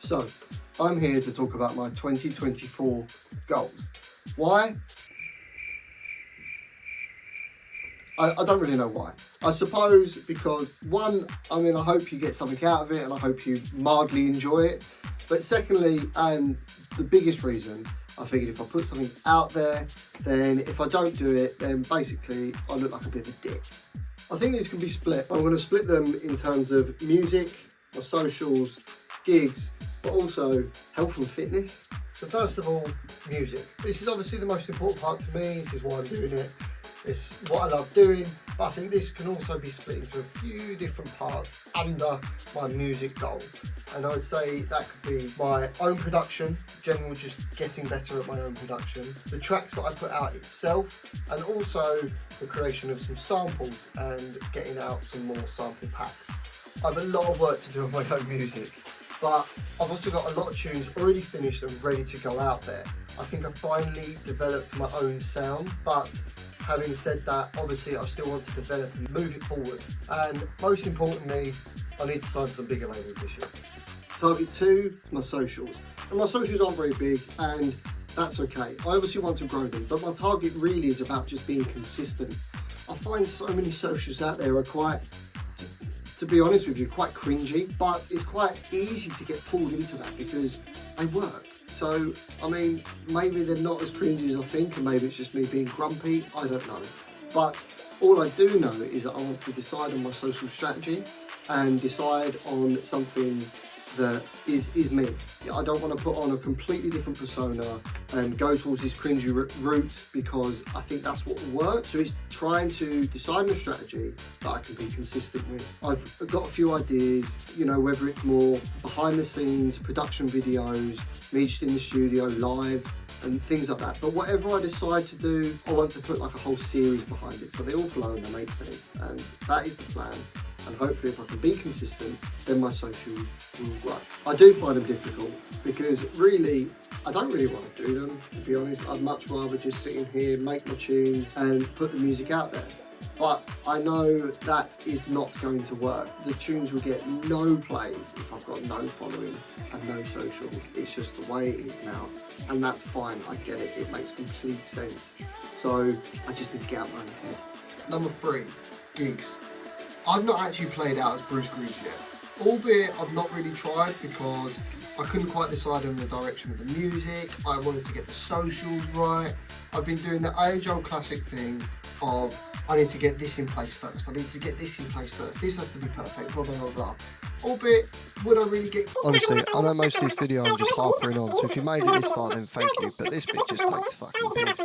So, I'm here to talk about my 2024 goals. Why? I don't really know why. I suppose because one, I hope you get something out of it and I hope you mildly enjoy it. But secondly, and the biggest reason, I figured if I put something out there, then if I don't do it, then basically I look like a bit of a dick. I think these can be split. I'm going to split them in terms of music, my socials, gigs, but also health and fitness. So first of all, music. This is obviously the most important part to me. This is why I'm doing it. It's what I love doing, but I think this can also be split into a few different parts under my music goal. And I would say that could be my own production, general just getting better at my own production, the tracks that I put out itself, and also the creation of some samples and getting out some more sample packs. I have a lot of work to do on my own music, but I've also got a lot of tunes already finished and ready to go out there. I think I finally developed my own sound, but having said that, obviously I still want to develop and move it forward. And most importantly, I need to sign some bigger labels this year. Target 2 is my socials. And my socials aren't very big, and that's okay. I obviously want to grow them, but my target really is about just being consistent. I find so many socials out there are quite, to be honest with you, quite cringy, but it's quite easy to get pulled into that because they work. So, maybe they're not as cringy as I think, and maybe it's just me being grumpy, I don't know. But all I do know is that I want to decide on my social strategy and decide on something that is me. I don't want to put on a completely different persona and go towards this cringy route because I think that's what will work. So it's trying to decide a strategy that I can be consistent with. I've got a few ideas, whether it's more behind the scenes, production videos, me just in the studio, live, and things like that. But whatever I decide to do, I want to put like a whole series behind it so they all flow and they make sense. And that is the plan. And hopefully if I can be consistent, then my socials will grow. I do find them difficult because really, I don't really want to do them, to be honest. I'd much rather just sit in here, make my tunes and put the music out there. But I know that is not going to work. The tunes will get no plays if I've got no following and no socials. It's just the way it is now. And that's fine, I get it. It makes complete sense. So I just need to get out my own head. Number 3, gigs. I've not actually played out as Bruce Grooves yet, albeit I've not really tried because I couldn't quite decide on the direction of the music. I wanted to get the socials right. I've been doing the age-old classic thing of I need to get this in place first. I need to get this in place first. This has to be perfect, blah, blah, blah, blah. Albeit, would I really get... Honestly, I know most of this video I'm just harping on, so if you made it this far then thank you, but this bit just takes fucking piss.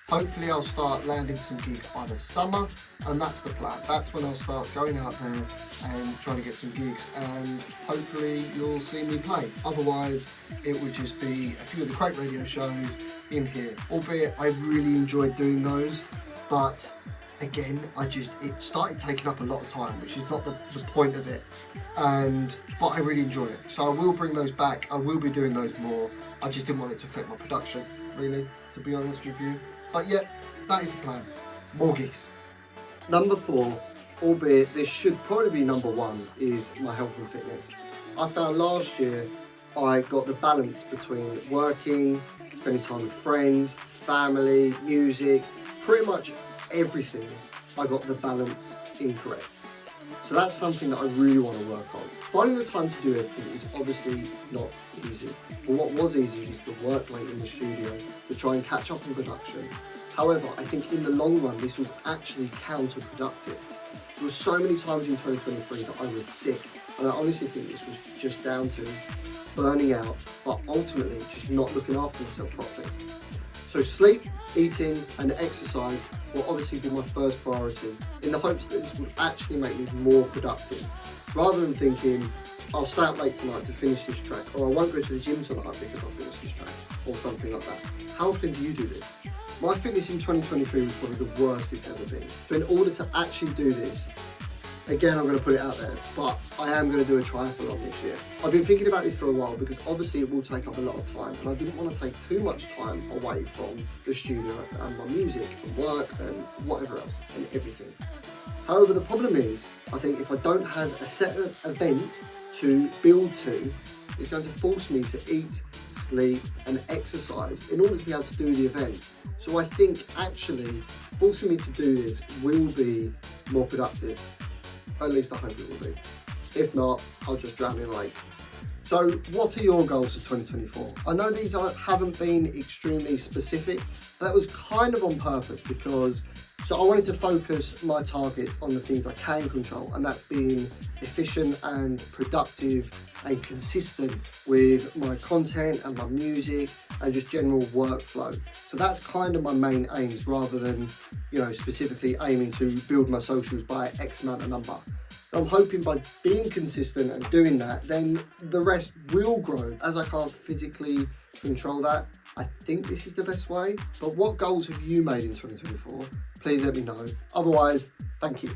Hopefully I'll start landing some gigs by the summer, and that's the plan. That's when I'll start going out there and trying to get some gigs, and hopefully you'll see me play. Otherwise, it would just be a few of the Crate Radio shows in here. Albeit I really enjoyed doing those, but again, it started taking up a lot of time, which is not the point of it. But I really enjoy it. So I will bring those back. I will be doing those more. I just didn't want it to affect my production, really, to be honest with you. But yeah, that is the plan. More gigs. Number 4, albeit this should probably be number 1, is my health and fitness. I found last year I got the balance between working, spending time with friends, family, music, pretty much everything. I got the balance incorrect. So that's something that I really want to work on. Finding the time to do everything is obviously not easy. But what was easy was the work late in the studio to try and catch up on production. However, I think in the long run, this was actually counterproductive. There were so many times in 2023 that I was sick, and I honestly think this was just down to burning out, but ultimately just not looking after myself properly. So sleep, eating, and exercise will obviously be my first priority, in the hopes that this will actually make me more productive, rather than thinking, I'll stay up late tonight to finish this track, or I won't go to the gym tonight because I'll finish this track, or something like that. How often do you do this? My fitness in 2023 was probably the worst it's ever been. So in order to actually do this, again, I'm going to put it out there, but I am going to do a triathlon this year. I've been thinking about this for a while because obviously it will take up a lot of time, and I didn't want to take too much time away from the studio and my music and work and whatever else and everything. However, the problem is, I think if I don't have a set event to build to, is going to force me to eat, sleep and exercise in order to be able to do the event. So I think actually forcing me to do this will be more productive. At least I hope it will be. If not, I'll just drown in a lake. So what are your goals for 2024? I know these haven't been extremely specific, but that was kind of on purpose because I wanted to focus my targets on the things I can control, and that's being efficient and productive and consistent with my content and my music and just general workflow. So that's kind of my main aims rather than, specifically aiming to build my socials by X amount of number. I'm hoping by being consistent and doing that, then the rest will grow. As I can't physically control that, I think this is the best way. But what goals have you made in 2024? Please let me know. Otherwise, thank you.